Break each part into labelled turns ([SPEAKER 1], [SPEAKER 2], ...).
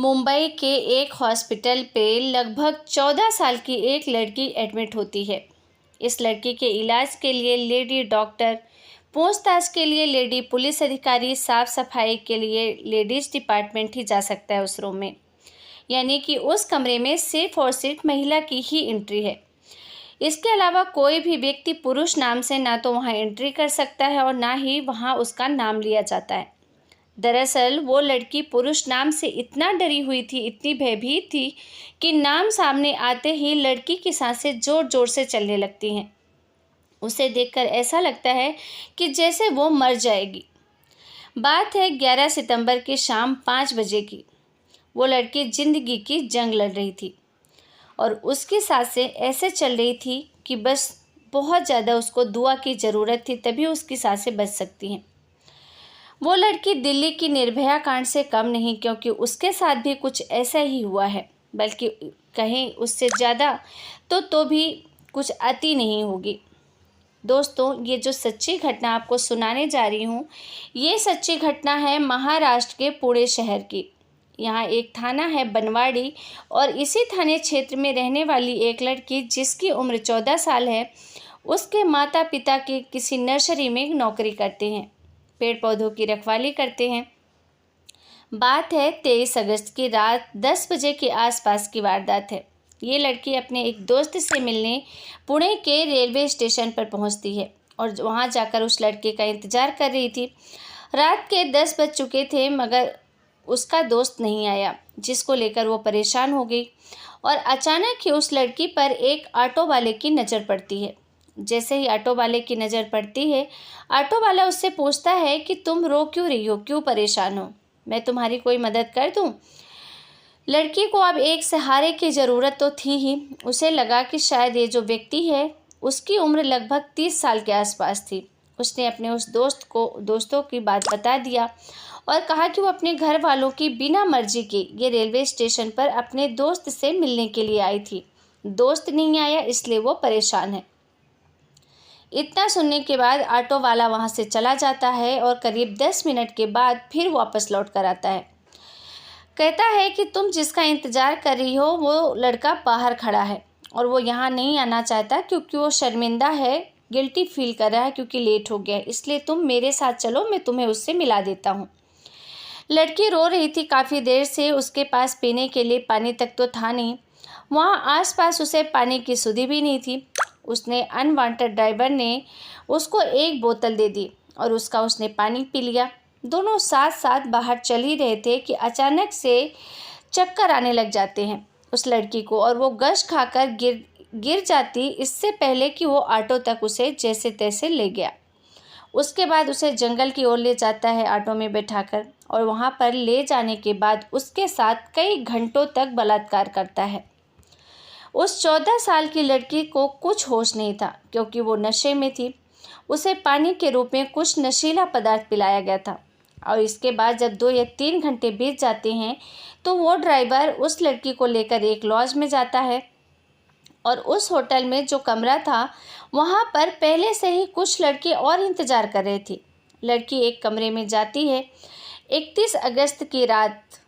[SPEAKER 1] मुंबई के एक हॉस्पिटल पे लगभग 14 साल की एक लड़की एडमिट होती है। इस लड़की के इलाज के लिए लेडी डॉक्टर, पूछताछ के लिए लेडी पुलिस अधिकारी, साफ सफाई के लिए लेडीज़ डिपार्टमेंट ही जा सकता है उस रूम में। यानी कि उस कमरे में सिर्फ और सिर्फ महिला की ही एंट्री है। इसके अलावा कोई भी व्यक्ति पुरुष नाम से ना तो वहाँ एंट्री कर सकता है और ना ही वहाँ उसका नाम लिया जाता है। दरअसल वो लड़की पुरुष नाम से इतना डरी हुई थी, इतनी भयभीत थी कि नाम सामने आते ही लड़की की सांसें जोर जोर से चलने लगती हैं। उसे देखकर ऐसा लगता है कि जैसे वो मर जाएगी। बात है 11 सितंबर की शाम 5 बजे की। वो लड़की ज़िंदगी की जंग लड़ रही थी और उसकी सांसें ऐसे चल रही थी कि बस बहुत ज़्यादा उसको दुआ की ज़रूरत थी, तभी उसकी सांसें बच सकती हैं। वो लड़की दिल्ली की निर्भया कांड से कम नहीं, क्योंकि उसके साथ भी कुछ ऐसा ही हुआ है, बल्कि कहीं उससे ज़्यादा तो भी कुछ अति नहीं होगी। दोस्तों, ये जो सच्ची घटना आपको सुनाने जा रही हूँ, ये सच्ची घटना है महाराष्ट्र के पुणे शहर की। यहाँ एक थाना है बनवाड़ी और इसी थाने क्षेत्र में रहने वाली एक लड़की जिसकी उम्र 14 साल है, उसके माता पिता की किसी नर्सरी में नौकरी करते हैं, पेड़ पौधों की रखवाली करते हैं। बात है 23 अगस्त की रात 10 बजे के आसपास की वारदात है। ये लड़की अपने एक दोस्त से मिलने पुणे के रेलवे स्टेशन पर पहुंचती है और वहां जाकर उस लड़के का इंतज़ार कर रही थी। रात के 10 बज चुके थे मगर उसका दोस्त नहीं आया, जिसको लेकर वो परेशान हो गई और अचानक ही उस लड़की पर एक ऑटो वाले की नज़र पड़ती है। जैसे ही ऑटो वाले की नज़र पड़ती है, ऑटो वाला उससे पूछता है कि तुम रो क्यों रही हो, क्यों परेशान हो, मैं तुम्हारी कोई मदद कर दूं? लड़की को अब एक सहारे की ज़रूरत तो थी ही। उसे लगा कि शायद ये जो व्यक्ति है उसकी उम्र लगभग 30 साल के आसपास थी। उसने अपने उस दोस्तों की बात बता दिया और कहा कि वो अपने घर वालों की बिना मर्जी के ये रेलवे स्टेशन पर अपने दोस्त से मिलने के लिए आई थी। दोस्त नहीं आया इसलिए वो परेशान है। इतना सुनने के बाद ऑटो वाला वहाँ से चला जाता है और करीब 10 मिनट के बाद फिर वापस लौट कर आता है। कहता है कि तुम जिसका इंतज़ार कर रही हो वो लड़का बाहर खड़ा है और वो यहाँ नहीं आना चाहता क्योंकि वो शर्मिंदा है, गिल्टी फील कर रहा है क्योंकि लेट हो गया, इसलिए तुम मेरे साथ चलो, मैं तुम्हें उससे मिला देता हूँ। लड़की रो रही थी काफ़ी देर से, उसके पास पीने के लिए पानी तक तो था नहीं, वहाँ आसपास उसे पानी की सुधि भी नहीं थी। उसने अनवांटेड ड्राइवर ने उसको एक बोतल दे दी और उसने पानी पी लिया। दोनों साथ साथ बाहर चल ही रहे थे कि अचानक से चक्कर आने लग जाते हैं उस लड़की को और वो गश खाकर गिर जाती, इससे पहले कि वो ऑटो तक उसे जैसे तैसे ले गया। उसके बाद उसे जंगल की ओर ले जाता है ऑटो में बैठाकर और वहाँ पर ले जाने के बाद उसके साथ कई घंटों तक बलात्कार करता है। उस 14 साल की लड़की को कुछ होश नहीं था क्योंकि वो नशे में थी। उसे पानी के रूप में कुछ नशीला पदार्थ पिलाया गया था और इसके बाद जब 2 या 3 घंटे बीत जाते हैं तो वो ड्राइवर उस लड़की को लेकर एक लॉज में जाता है और उस होटल में जो कमरा था वहाँ पर पहले से ही कुछ लड़के और इंतज़ार कर रहे थे। लड़की एक कमरे में जाती है। 31 अगस्त की रात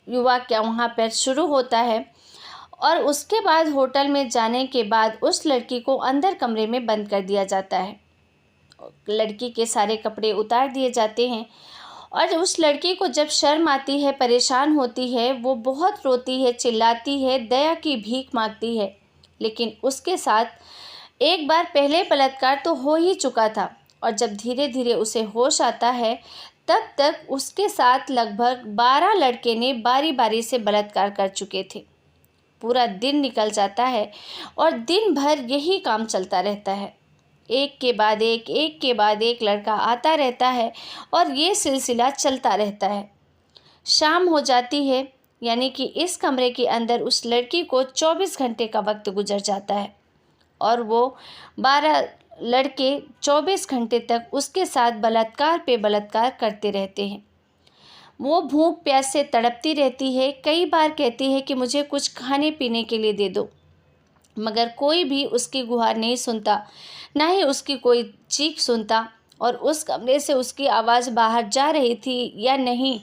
[SPEAKER 1] युवा क्या वहाँ पर शुरू होता है और उसके बाद होटल में जाने के बाद उस लड़की को अंदर कमरे में बंद कर दिया जाता है। लड़की के सारे कपड़े उतार दिए जाते हैं और उस लड़की को जब शर्म आती है, परेशान होती है, वो बहुत रोती है, चिल्लाती है, दया की भीख मांगती है। लेकिन उसके साथ एक बार पहले बलात्कार तो हो ही चुका था और जब धीरे धीरे उसे होश आता है तब तक उसके साथ लगभग 12 लड़के ने बारी बारी से बलात्कार कर चुके थे। पूरा दिन निकल जाता है और दिन भर यही काम चलता रहता है। एक के बाद एक लड़का आता रहता है और ये सिलसिला चलता रहता है। शाम हो जाती है, यानी कि इस कमरे के अंदर उस लड़की को 24 घंटे का वक्त गुजर जाता है और वो 12 लड़के 24 घंटे तक उसके साथ बलात्कार पे बलात्कार करते रहते हैं। वो भूख प्यास से तड़पती रहती है, कई बार कहती है कि मुझे कुछ खाने पीने के लिए दे दो, मगर कोई भी उसकी गुहार नहीं सुनता, ना ही उसकी कोई चीख सुनता और उस कमरे से उसकी आवाज़ बाहर जा रही थी या नहीं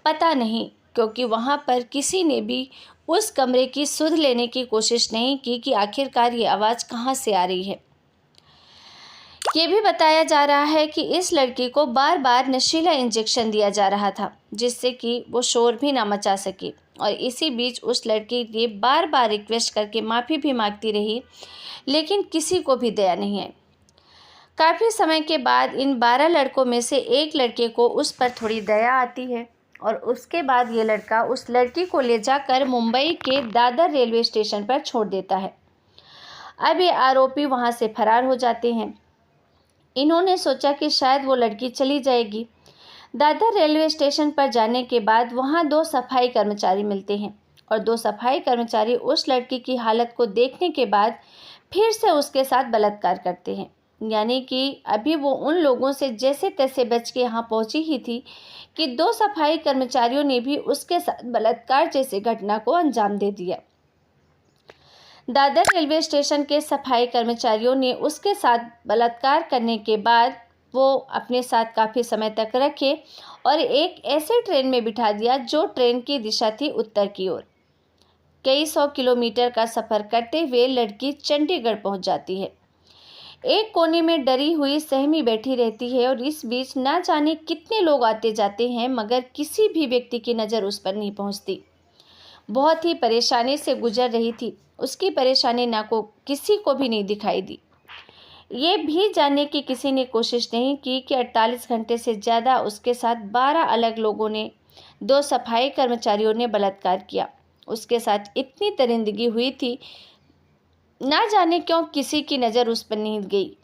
[SPEAKER 1] पता नहीं, क्योंकि वहाँ पर किसी ने भी उस कमरे की सुध लेने की कोशिश नहीं की कि आखिरकार ये आवाज़ कहाँ से आ रही है। ये भी बताया जा रहा है कि इस लड़की को बार बार नशीला इंजेक्शन दिया जा रहा था, जिससे कि वो शोर भी ना मचा सके। और इसी बीच उस लड़की ने बार बार रिक्वेस्ट करके माफ़ी भी मांगती रही, लेकिन किसी को भी दया नहीं है। काफ़ी समय के बाद इन 12 लड़कों में से एक लड़के को उस पर थोड़ी दया आती है और उसके बाद ये लड़का उस लड़की को ले जाकर मुंबई के दादर रेलवे स्टेशन पर छोड़ देता है। अब ये आरोपी वहाँ से फरार हो जाते हैं। इन्होंने सोचा कि शायद वो लड़की चली जाएगी। दादर रेलवे स्टेशन पर जाने के बाद वहाँ 2 सफाई कर्मचारी मिलते हैं और 2 सफाई कर्मचारी उस लड़की की हालत को देखने के बाद फिर से उसके साथ बलात्कार करते हैं। यानी कि अभी वो उन लोगों से जैसे तैसे बच के यहाँ पहुँची ही थी कि 2 सफाई कर्मचारियों ने भी उसके साथ बलात्कार जैसी घटना को अंजाम दे दिया। दादर रेलवे स्टेशन के सफाई कर्मचारियों ने उसके साथ बलात्कार करने के बाद वो अपने साथ काफ़ी समय तक रखे और एक ऐसे ट्रेन में बिठा दिया जो ट्रेन की दिशा थी उत्तर की ओर। कई 100 किलोमीटर का सफ़र करते हुए लड़की चंडीगढ़ पहुंच जाती है। एक कोने में डरी हुई सहमी बैठी रहती है और इस बीच ना जाने कितने लोग आते जाते हैं, मगर किसी भी व्यक्ति की नज़र उस पर नहीं पहुंचती। बहुत ही परेशानी से गुजर रही थी। उसकी परेशानी ना को किसी को भी नहीं दिखाई दी। ये भी जानने की किसी ने कोशिश नहीं की कि 48 घंटे से ज़्यादा उसके साथ 12 अलग लोगों ने, 2 सफाई कर्मचारियों ने बलात्कार किया। उसके साथ इतनी दरिंदगी हुई थी, ना जाने क्यों किसी की नज़र उस पर नहीं गई।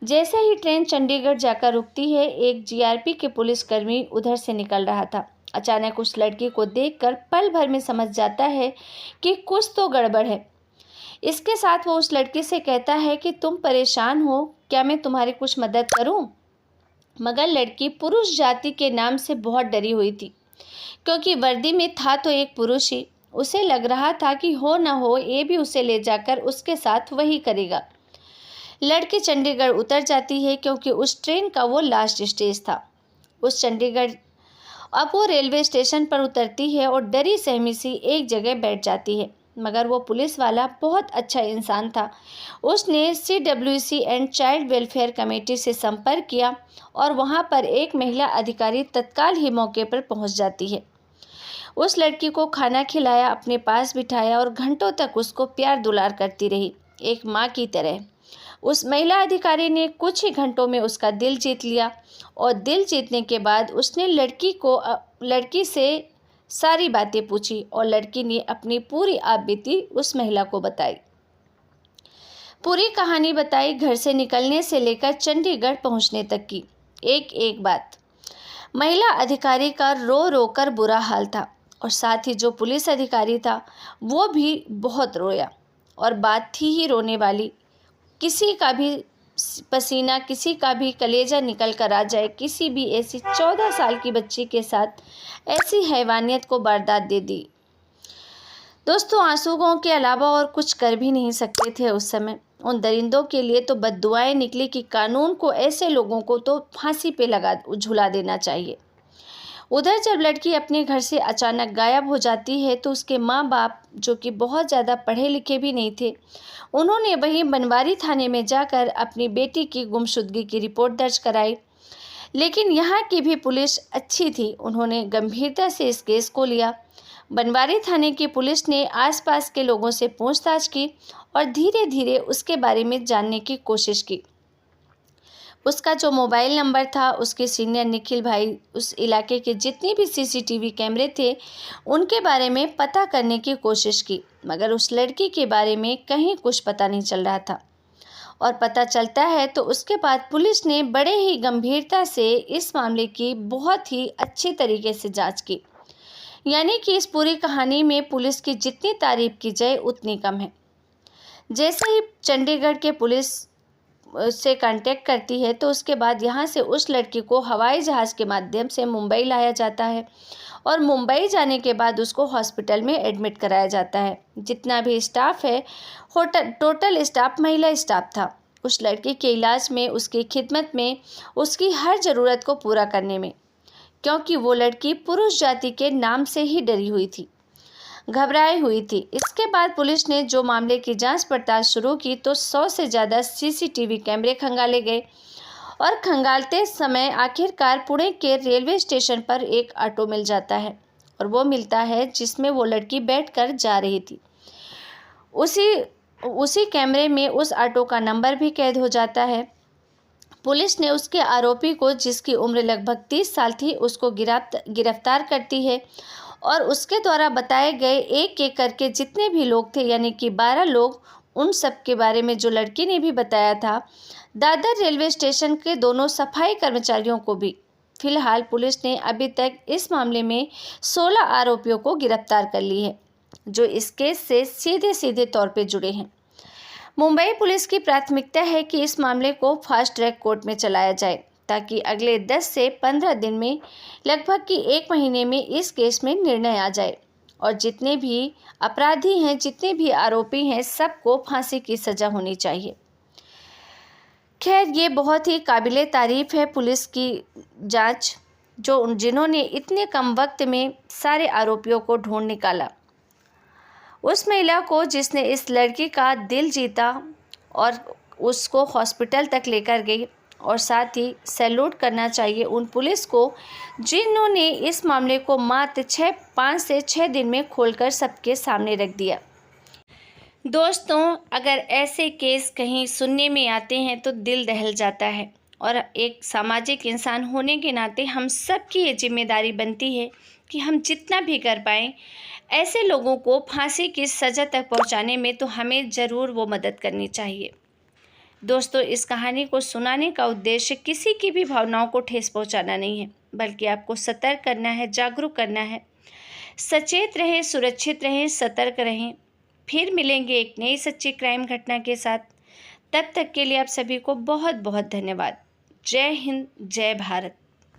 [SPEAKER 1] जैसे ही ट्रेन चंडीगढ़ जाकर रुकती है, एक जीआरपी के पुलिसकर्मी उधर से निकल रहा था। अचानक उस लड़की को देखकर पल भर में समझ जाता है कि कुछ तो गड़बड़ है। इसके साथ वो उस लड़की से कहता है कि तुम परेशान हो, क्या मैं तुम्हारी कुछ मदद करूं? मगर लड़की पुरुष जाति के नाम से बहुत डरी हुई थी, क्योंकि वर्दी में था तो एक पुरुष ही। उसे लग रहा था कि हो ना हो ये भी उसे ले जाकर उसके साथ वही करेगा। लड़की चंडीगढ़ उतर जाती है, क्योंकि उस ट्रेन का वो लास्ट स्टेज था। उस चंडीगढ़ अब वो रेलवे स्टेशन पर उतरती है और डरी सहमी सी एक जगह बैठ जाती है। मगर वो पुलिस वाला बहुत अच्छा इंसान था। उसने CWC and child welfare committee से संपर्क किया और वहाँ पर एक महिला अधिकारी तत्काल ही मौके पर पहुँच जाती है। उस लड़की को खाना खिलाया, अपने पास बिठाया और घंटों तक उसको प्यार दुलार करती रही, एक माँ की तरह। उस महिला अधिकारी ने कुछ ही घंटों में उसका दिल जीत लिया और दिल जीतने के बाद उसने लड़की से सारी बातें पूछी और लड़की ने अपनी पूरी आपबीती उस महिला को बताई। पूरी कहानी बताई, घर से निकलने से लेकर चंडीगढ़ पहुंचने तक की एक एक बात। महिला अधिकारी का रो रो कर बुरा हाल था और साथ ही जो पुलिस अधिकारी था वो भी बहुत रोया। और बात थी ही रोने वाली, किसी का भी पसीना, किसी का भी कलेजा निकल कर आ जाए, किसी भी ऐसी 14 साल की बच्ची के साथ ऐसी हैवानियत को वारदात दे दी। दोस्तों, आंसुओं के अलावा और कुछ कर भी नहीं सकते थे उस समय। उन दरिंदों के लिए तो बद्दुआएं निकली कि कानून को ऐसे लोगों को तो फांसी पे झुला देना चाहिए। उधर जब लड़की अपने घर से अचानक गायब हो जाती है तो उसके माँ बाप, जो कि बहुत ज़्यादा पढ़े लिखे भी नहीं थे, उन्होंने वहीं बनवारी थाने में जाकर अपनी बेटी की गुमशुदगी की रिपोर्ट दर्ज कराई। लेकिन यहाँ की भी पुलिस अच्छी थी, उन्होंने गंभीरता से इस केस को लिया। बनवारी थाने की पुलिस ने आसपास के लोगों से पूछताछ की और धीरे धीरे उसके बारे में जानने की कोशिश की। उसका जो मोबाइल नंबर था, उसके सीनियर निखिल भाई, उस इलाके के जितने भी CCTV कैमरे थे उनके बारे में पता करने की कोशिश की, मगर उस लड़की के बारे में कहीं कुछ पता नहीं चल रहा था। और पता चलता है तो उसके बाद पुलिस ने बड़े ही गंभीरता से इस मामले की बहुत ही अच्छी तरीके से जांच की। यानी कि इस पूरी कहानी में पुलिस की जितनी तारीफ की जाए उतनी कम है। जैसे ही चंडीगढ़ के पुलिस से कांटेक्ट करती है तो उसके बाद यहाँ से उस लड़की को हवाई जहाज़ के माध्यम से मुंबई लाया जाता है और मुंबई जाने के बाद उसको हॉस्पिटल में एडमिट कराया जाता है। जितना भी स्टाफ है, टोटल स्टाफ महिला स्टाफ था उस लड़की के इलाज में, उसकी खिदमत में, उसकी हर ज़रूरत को पूरा करने में। क्योंकि वो लड़की पुरुष जाति के नाम से ही डरी हुई थी, घबराई हुई थी। इसके बाद पुलिस ने जो मामले की जांच पड़ताल शुरू की तो 100 से ज़्यादा सीसीटीवी कैमरे खंगाले गए और खंगालते समय आखिरकार पुणे के रेलवे स्टेशन पर एक ऑटो मिल जाता है और वो मिलता है जिसमें वो लड़की बैठकर जा रही थी। उसी कैमरे में उस ऑटो का नंबर भी कैद हो जाता है। पुलिस ने उसके आरोपी को, जिसकी उम्र लगभग 30 साल थी, उसको गिरफ्तार करती है और उसके द्वारा बताए गए एक एक करके जितने भी लोग थे, यानी कि 12 लोग, उन सब के बारे में जो लड़की ने भी बताया था, दादर रेलवे स्टेशन के दोनों सफाई कर्मचारियों को भी। फिलहाल पुलिस ने अभी तक इस मामले में 16 आरोपियों को गिरफ्तार कर ली है, जो इस केस से सीधे तौर पे जुड़े हैं। मुंबई पुलिस की प्राथमिकता है कि इस मामले को फास्ट ट्रैक कोर्ट में चलाया जाए ताकि अगले 10 से 15 दिन में, लगभग कि 1 महीने में इस केस में निर्णय आ जाए और जितने भी अपराधी हैं, जितने भी आरोपी हैं, सबको फांसी की सज़ा होनी चाहिए। खैर, ये बहुत ही काबिले तारीफ़ है पुलिस की जांच, जिन्होंने इतने कम वक्त में सारे आरोपियों को ढूंढ निकाला। उस महिला को जिसने इस लड़की का दिल जीता और उसको हॉस्पिटल तक लेकर गई, और साथ ही सैल्यूट करना चाहिए उन पुलिस को जिन्होंने इस मामले को मात्र 5 से 6 दिन में खोलकर सबके सामने रख दिया। दोस्तों, अगर ऐसे केस कहीं सुनने में आते हैं तो दिल दहल जाता है और एक सामाजिक इंसान होने के नाते हम सब की ये जिम्मेदारी बनती है कि हम जितना भी कर पाएँ ऐसे लोगों को फांसी की सज़ा तक पहुंचाने में, तो हमें ज़रूर वो मदद करनी चाहिए। दोस्तों, इस कहानी को सुनाने का उद्देश्य किसी की भी भावनाओं को ठेस पहुंचाना नहीं है, बल्कि आपको सतर्क करना है, जागरूक करना है। सचेत रहें, सुरक्षित रहें, सतर्क रहें। फिर मिलेंगे एक नई सच्ची क्राइम घटना के साथ। तब तक के लिए आप सभी को बहुत बहुत धन्यवाद। जय हिंद, जय भारत।